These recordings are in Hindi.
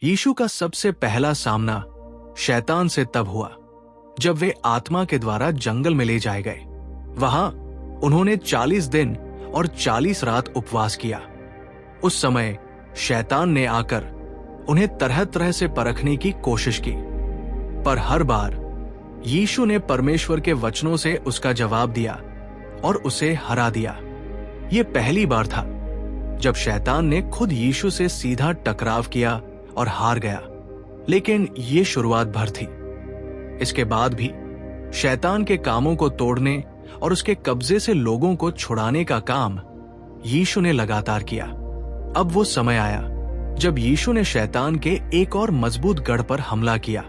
यीशु का सबसे पहला सामना शैतान से तब हुआ जब वे आत्मा के द्वारा जंगल में ले जाए गए। वहां उन्होंने 40 दिन और 40 रात उपवास किया। उस समय शैतान ने आकर उन्हें तरह तरह से परखने की कोशिश की, पर हर बार यीशु ने परमेश्वर के वचनों से उसका जवाब दिया और उसे हरा दिया। यह पहली बार था जब शैतान ने खुद यीशु से सीधा टकराव किया और हार गया, लेकिन ये शुरुआत भर थी। इसके बाद भी शैतान के कामों को तोड़ने और उसके कब्जे से लोगों को छुड़ाने का काम यीशु ने लगातार किया। अब वो समय आया जब यीशु ने शैतान के एक और मजबूत गढ़ पर हमला किया,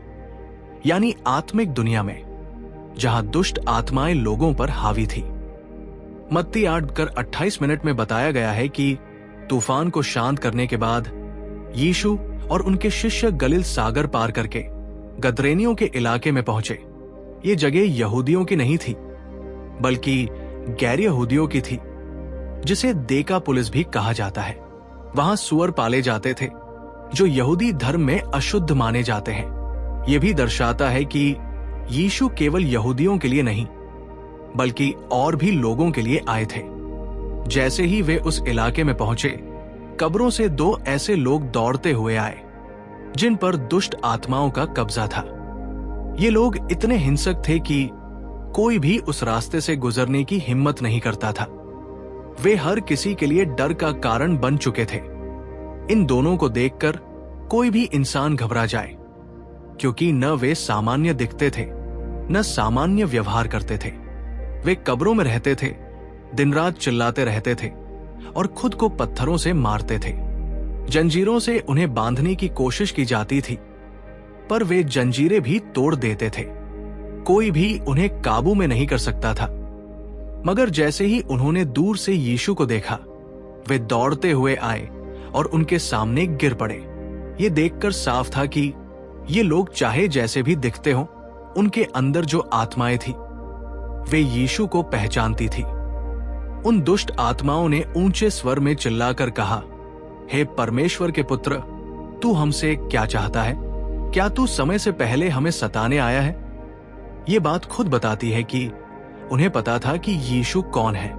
यानी आत्मिक दुनिया में, जहां दुष्ट आत्माएं लोगों पर हावी थी। मत्ती 8:28 में बताया गया है कि तूफान को शांत करने के बाद यीशु और उनके शिष्य गलील सागर पार करके गदरेनियों के इलाके में पहुंचे। ये जगह यहूदियों की नहीं थी, बल्कि गैर यहूदियों की थी, जिसे देकापुलिस भी कहा जाता है। वहां सुअर पाले जाते थे जो यहूदी धर्म में अशुद्ध माने जाते हैं। यह भी दर्शाता है कि यीशु केवल यहूदियों के लिए नहीं, बल्कि और भी लोगों के लिए आए थे। जैसे ही वे उस इलाके में पहुंचे, कब्रों से 2 ऐसे लोग दौड़ते हुए आए जिन पर दुष्ट आत्माओं का कब्जा था। ये लोग इतने हिंसक थे कि कोई भी उस रास्ते से गुजरने की हिम्मत नहीं करता था। वे हर किसी के लिए डर का कारण बन चुके थे। इन दोनों को देखकर कोई भी इंसान घबरा जाए, क्योंकि न वे सामान्य दिखते थे, न सामान्य व्यवहार करते थे। वे कब्रों में रहते थे, दिन रात चिल्लाते रहते थे और खुद को पत्थरों से मारते थे। जंजीरों से उन्हें बांधने की कोशिश की जाती थी, पर वे जंजीरें भी तोड़ देते थे। कोई भी उन्हें काबू में नहीं कर सकता था। मगर जैसे ही उन्होंने दूर से यीशु को देखा, वे दौड़ते हुए आए और उनके सामने गिर पड़े। ये देखकर साफ था कि ये लोग चाहे जैसे भी दिखते हों, उनके अंदर जो आत्माएं थी वे यीशु को पहचानती थी। उन दुष्ट आत्माओं ने ऊंचे स्वर में चिल्लाकर कहा, हे परमेश्वर के पुत्र, तू हमसे क्या चाहता है? क्या तू समय से पहले हमें सताने आया है? ये बात खुद बताती है कि उन्हें पता था कि यीशु कौन है।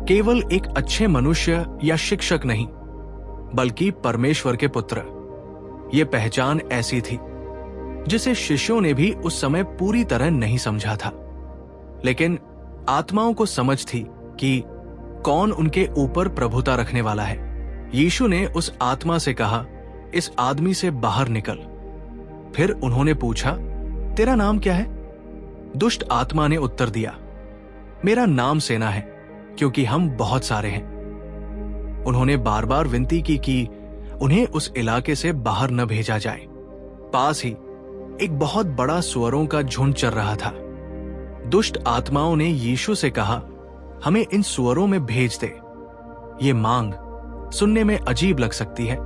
केवल एक अच्छे मनुष्य या शिक्षक नहीं, बल्कि परमेश्वर के पुत्र। ये पहचान ऐसी थी जिसे शिष्यों ने भी उस समय पूरी तरह नहीं समझा था, लेकिन आत्माओं को समझ थी कि कौन उनके ऊपर प्रभुता रखने वाला है। यीशु ने उस आत्मा से कहा, इस आदमी से बाहर निकल। फिर उन्होंने पूछा, तेरा नाम क्या है? दुष्ट आत्मा ने उत्तर दिया, मेरा नाम सेना है, क्योंकि हम बहुत सारे हैं। उन्होंने बार बार विनती की कि उन्हें उस इलाके से बाहर न भेजा जाए। पास ही एक बहुत बड़ा सुअरों का झुंड चर रहा था। दुष्ट आत्माओं ने यीशु से कहा, हमें इन सुअरों में भेज दे। ये मांग सुनने में अजीब लग सकती है,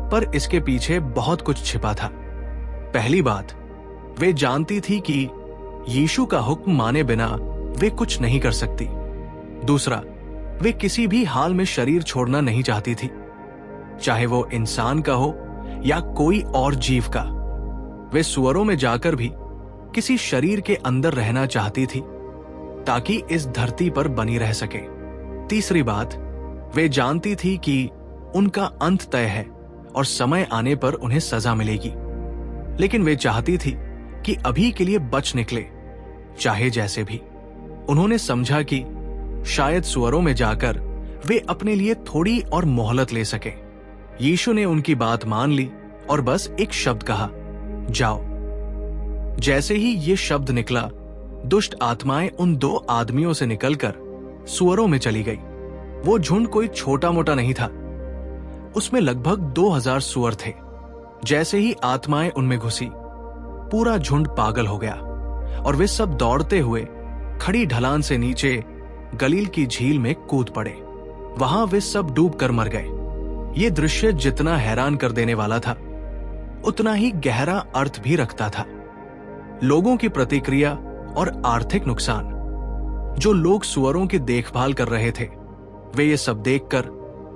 पर इसके पीछे बहुत कुछ छिपा था। पहली बात, वे जानती थी कि यीशु का हुक्म माने बिना वे कुछ नहीं कर सकती। दूसरा, वे किसी भी हाल में शरीर छोड़ना नहीं चाहती थी, चाहे वो इंसान का हो या कोई और जीव का। वे सुअरों में जाकर भी किसी शरीर के अंदर रहना चाहती थी, ताकि इस धरती पर बनी रह सके। तीसरी बात, वे जानती थी कि उनका अंत तय है और समय आने पर उन्हें सजा मिलेगी, लेकिन वे चाहती थी कि अभी के लिए बच निकले, चाहे जैसे भी। उन्होंने समझा कि शायद सुअरों में जाकर वे अपने लिए थोड़ी और मोहलत ले सके। यीशु ने उनकी बात मान ली और बस एक शब्द कहा, जाओ। जैसे ही ये शब्द निकला, दुष्ट आत्माएं उन 2 आदमियों से निकलकर सुअरों में चली गई। वो झुंड कोई छोटा मोटा नहीं था, उसमें लगभग 2000 सुअर थे। जैसे ही आत्माएं उनमें घुसी, पूरा झुंड पागल हो गया और वे सब दौड़ते हुए खड़ी ढलान से नीचे गलील की झील में कूद पड़े। वहां वे सब डूब कर मर गए। ये दृश्य जितना हैरान कर देने वाला था, उतना ही गहरा अर्थ भी रखता था। लोगों की प्रतिक्रिया और आर्थिक नुकसान। जो लोग सुअरों की देखभाल कर रहे थे, वे ये सब देखकर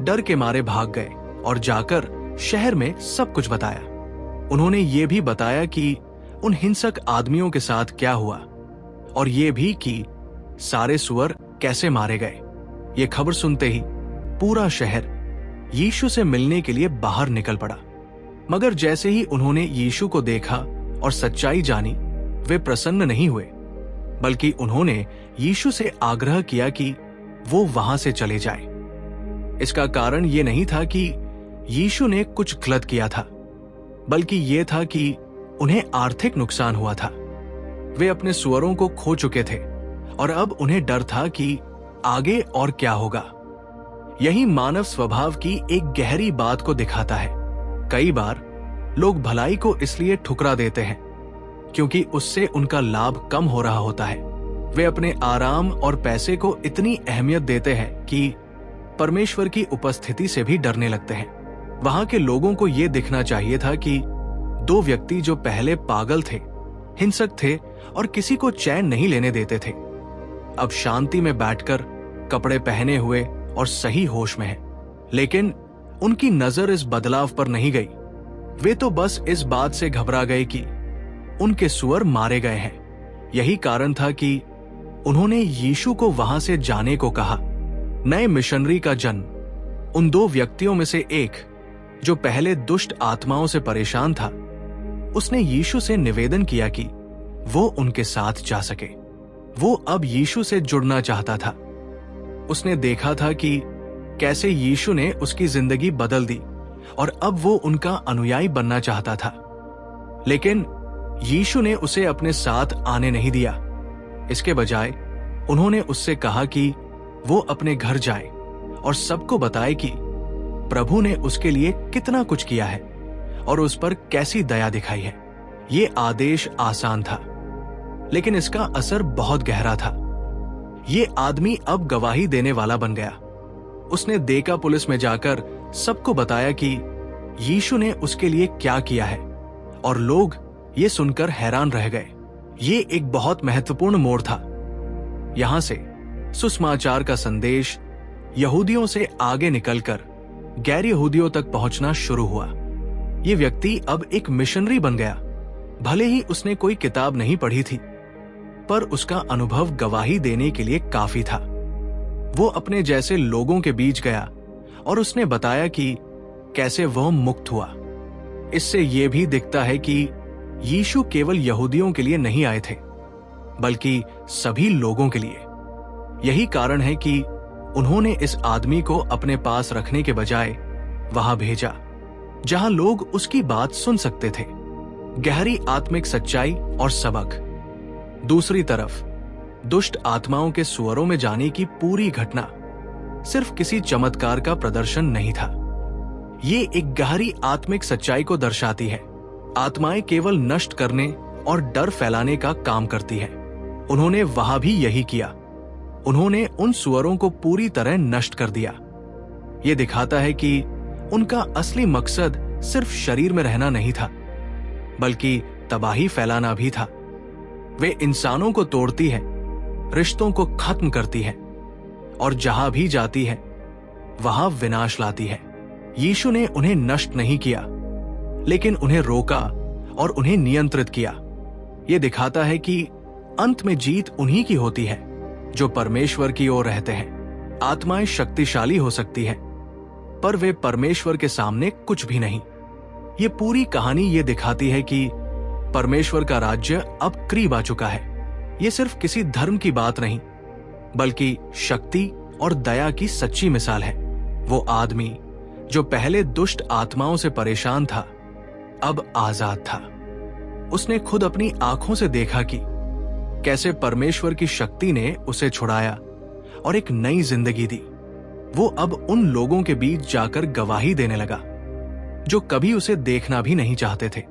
डर के मारे भाग गए और जाकर शहर में सब कुछ बताया। उन्होंने ये भी बताया कि उन हिंसक आदमियों के साथ क्या हुआ और ये भी कि सारे सुअर कैसे मारे गए। ये खबर सुनते ही पूरा शहर यीशु से मिलने के लिए बाहर निकल पड़ा। मगर जैसे ही उन्होंने यीशु को देखा और सच्चाई जानी, वे प्रसन्न नहीं हुए, बल्कि उन्होंने यीशु से आग्रह किया कि वो वहां से चले जाए। इसका कारण ये नहीं था कि यीशु ने कुछ गलत किया था, बल्कि ये था कि उन्हें आर्थिक नुकसान हुआ था। वे अपने सुअरों को खो चुके थे और अब उन्हें डर था कि आगे और क्या होगा। यही मानव स्वभाव की एक गहरी बात को दिखाता है। कई बार लोग भलाई को इसलिए ठुकरा देते हैं क्योंकि उससे उनका लाभ कम हो रहा होता है। वे अपने आराम और पैसे को इतनी अहमियत देते हैं कि परमेश्वर की उपस्थिति से भी डरने लगते हैं। वहां के लोगों को यह दिखना चाहिए था कि दो व्यक्ति जो पहले पागल थे, हिंसक थे और किसी को चैन नहीं लेने देते थे, अब शांति में बैठकर कपड़े पहने हुए और सही होश में हैं। लेकिन उनकी नजर इस बदलाव पर नहीं गई। वे तो बस इस बात से घबरा गए कि उनके सुअर मारे गए हैं। यही कारण था कि उन्होंने यीशु को वहां से जाने को कहा। नए मिशनरी का जन्म उन दो व्यक्तियों में से एक, जो पहले दुष्ट आत्माओं से परेशान था, उसने यीशु से निवेदन किया कि वो उनके साथ जा सके। वो अब यीशु से जुड़ना चाहता था। उसने देखा था कि कैसे यीशु ने उसकी जिंदगी बदल दी और अब वो उनका अनुयायी बनना चाहता था। लेकिन यीशु ने उसे अपने साथ आने नहीं दिया। इसके बजाय उन्होंने उससे कहा कि वो अपने घर जाए और सबको बताए कि प्रभु ने उसके लिए कितना कुछ किया है और उस पर कैसी दया दिखाई है। ये आदेश आसान था, लेकिन इसका असर बहुत गहरा था। ये आदमी अब गवाही देने वाला बन गया। उसने देका पुलिस में जाकर सबको बताया कि यीशु ने उसके लिए क्या किया है और लोग ये सुनकर हैरान रह गए। ये एक बहुत महत्वपूर्ण मोड़ था। यहां से सुसमाचार का संदेश यहूदियों से आगे निकलकर गैर यहूदियों तक पहुंचना शुरू हुआ। ये व्यक्ति अब एक मिशनरी बन गया। भले ही उसने कोई किताब नहीं पढ़ी थी, पर उसका अनुभव गवाही देने के लिए काफी था। वो अपने जैसे लोगों के बीच गया और उसने बताया कि कैसे वह मुक्त हुआ। इससे यह भी दिखता है कि यीशु केवल यहूदियों के लिए नहीं आए थे, बल्कि सभी लोगों के लिए। यही कारण है कि उन्होंने इस आदमी को अपने पास रखने के बजाय वहां भेजा जहां लोग उसकी बात सुन सकते थे। गहरी आत्मिक सच्चाई और सबक। दूसरी तरफ दुष्ट आत्माओं के सुअरों में जाने की पूरी घटना सिर्फ किसी चमत्कार का प्रदर्शन नहीं था। ये एक गहरी आत्मिक सच्चाई को दर्शाती है। आत्माएं केवल नष्ट करने और डर फैलाने का काम करती है। उन्होंने वहां भी यही किया। उन्होंने उन सुअरों को पूरी तरह नष्ट कर दिया। ये दिखाता है कि उनका असली मकसद सिर्फ शरीर में रहना नहीं था, बल्कि तबाही फैलाना भी था। वे इंसानों को तोड़ती है, रिश्तों को खत्म करती है और जहां भी जाती है वहां विनाश लाती है। यीशु ने उन्हें नष्ट नहीं किया, लेकिन उन्हें रोका और उन्हें नियंत्रित किया। यह दिखाता है कि अंत में जीत उन्हीं की होती है जो परमेश्वर की ओर रहते हैं। आत्माएं शक्तिशाली हो सकती हैं, पर वे परमेश्वर के सामने कुछ भी नहीं। ये पूरी कहानी ये दिखाती है कि परमेश्वर का राज्य अब करीब आ चुका है। ये सिर्फ किसी धर्म की बात नहीं, बल्कि शक्ति और दया की सच्ची मिसाल है। वो आदमी जो पहले दुष्ट आत्माओं से परेशान था, अब आजाद था। उसने खुद अपनी आंखों से देखा कि कैसे परमेश्वर की शक्ति ने उसे छुड़ाया और एक नई जिंदगी दी। वो अब उन लोगों के बीच जाकर गवाही देने लगा जो कभी उसे देखना भी नहीं चाहते थे।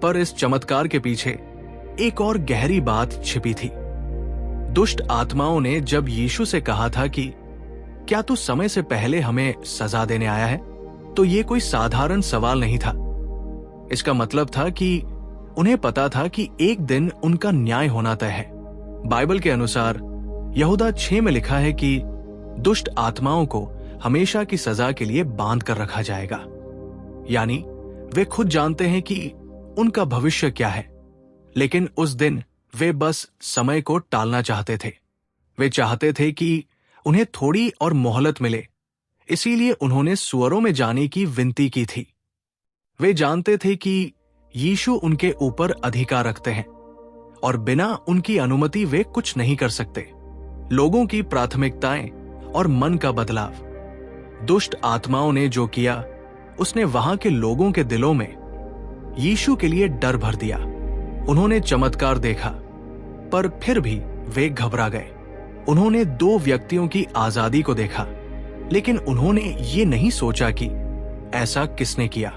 पर इस चमत्कार के पीछे एक और गहरी बात छिपी थी। दुष्ट आत्माओं ने जब यीशु से कहा था कि क्या तू समय से पहले हमें सजा देने आया है, तो ये कोई साधारण सवाल नहीं था। इसका मतलब था कि उन्हें पता था कि एक दिन उनका न्याय होना तय है। बाइबल के अनुसार यहूदा 6 में लिखा है कि दुष्ट आत्माओं को हमेशा की सजा के लिए बांध कर रखा जाएगा, यानी वे खुद जानते हैं कि उनका भविष्य क्या है, लेकिन उस दिन वे बस समय को टालना चाहते थे। वे चाहते थे कि उन्हें थोड़ी और मोहलत मिले, इसीलिए उन्होंने सुअरों में जाने की विनती की थी। वे जानते थे कि यीशु उनके ऊपर अधिकार रखते हैं और बिना उनकी अनुमति वे कुछ नहीं कर सकते। लोगों की प्राथमिकताएं और मन का बदलाव। दुष्ट आत्माओं ने जो किया, उसने वहां के लोगों के दिलों में यीशु के लिए डर भर दिया। उन्होंने चमत्कार देखा, पर फिर भी वे घबरा गए। उन्होंने 2 व्यक्तियों की आजादी को देखा, लेकिन उन्होंने ये नहीं सोचा कि ऐसा किसने किया।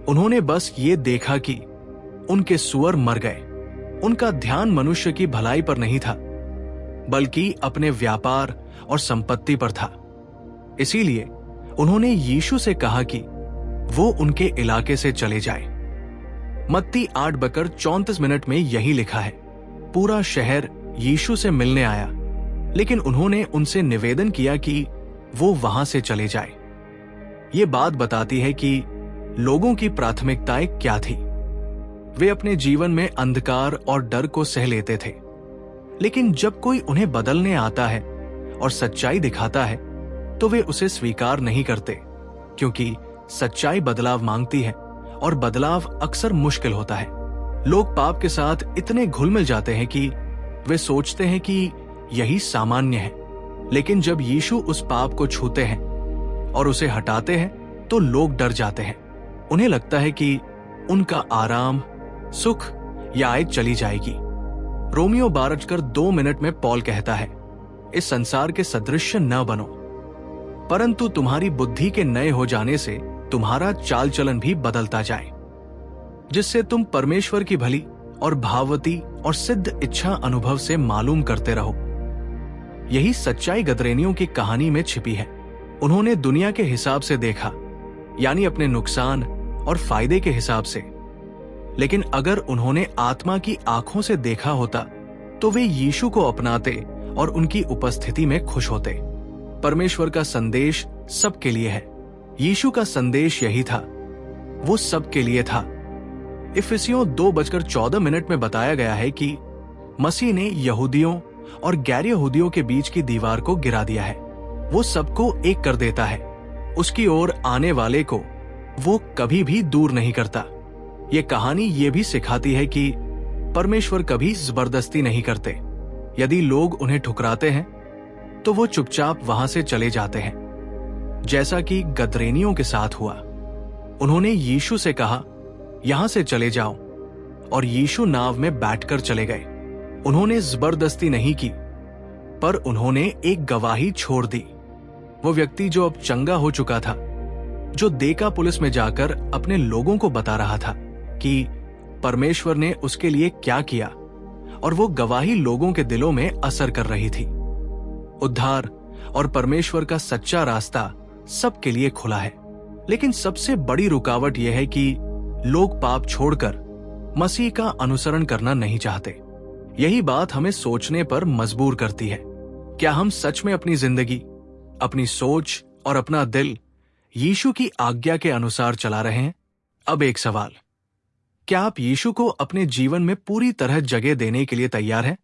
उन्होंने बस ये देखा कि उनके सुअर मर गए। उनका ध्यान मनुष्य की भलाई पर नहीं था, बल्कि अपने व्यापार और संपत्ति पर था। इसीलिए उन्होंने यीशु से कहा कि वो उनके इलाके से चले जाए। मत्ती 8:34 में यही लिखा है। पूरा शहर यीशु से मिलने आया, लेकिन उन्होंने उनसे निवेदन किया कि वो वहां से चले जाए। ये बात बताती है कि लोगों की प्राथमिकताएं क्या थी। वे अपने जीवन में अंधकार और डर को सह लेते थे, लेकिन जब कोई उन्हें बदलने आता है और सच्चाई दिखाता है, तो वे उसे स्वीकार नहीं करते, क्योंकि सच्चाई बदलाव मांगती है और बदलाव अक्सर मुश्किल होता है। लोग पाप के साथ इतने घुल मिल जाते हैं कि वे सोचते हैं कि यही सामान्य है, लेकिन जब यीशु उस पाप को छूते हैं और उसे हटाते हैं, तो लोग डर जाते हैं। उन्हें लगता है कि उनका आराम, सुख या आय चली जाएगी। रोमियो 12:2 में पौल कहता है, इस संसार के सदृश्य न बनो, परंतु तुम्हारी बुद्धि के नए हो जाने से तुम्हारा चाल चलन भी बदलता जाए, जिससे तुम परमेश्वर की भली और भाववती और सिद्ध इच्छा अनुभव से मालूम करते रहो। यही सच्चाई गदरेनियों की कहानी में छिपी है। उन्होंने दुनिया के हिसाब से देखा, यानी अपने नुकसान और फायदे के हिसाब से, लेकिन अगर उन्होंने आत्मा की आंखों से देखा होता, तो वे यीशु को अपनाते और उनकी उपस्थिति में खुश होते। परमेश्वर का संदेश सबके लिए है। यीशु का संदेश यही था, वो सबके लिए था। इफिसियों 2:14 में बताया गया है कि मसीह ने यहूदियों और गैर यहूदियों के बीच की दीवार को गिरा दिया है। वो सबको एक कर देता है। उसकी ओर आने वाले को वो कभी भी दूर नहीं करता। ये कहानी ये भी सिखाती है कि परमेश्वर कभी जबरदस्ती नहीं करते। यदि लोग उन्हें ठुकराते हैं, तो वो चुपचाप वहां से चले जाते हैं, जैसा कि गदरेनियों के साथ हुआ। उन्होंने यीशु से कहा, यहां से चले जाओ, और यीशु नाव में बैठकर चले गए। उन्होंने जबरदस्ती नहीं की, पर उन्होंने एक गवाही छोड़ दी। वो व्यक्ति जो अब चंगा हो चुका था, जो देका पुलिस में जाकर अपने लोगों को बता रहा था कि परमेश्वर ने उसके लिए क्या किया, और वो गवाही लोगों के दिलों में असर कर रही थी। उद्धार और परमेश्वर का सच्चा रास्ता सबके लिए खुला है, लेकिन सबसे बड़ी रुकावट यह है कि लोग पाप छोड़कर मसीह का अनुसरण करना नहीं चाहते। यही बात हमें सोचने पर मजबूर करती है, क्या हम सच में अपनी जिंदगी, अपनी सोच और अपना दिल यीशु की आज्ञा के अनुसार चला रहे हैं? अब एक सवाल, क्या आप यीशु को अपने जीवन में पूरी तरह जगह देने के लिए तैयार हैं?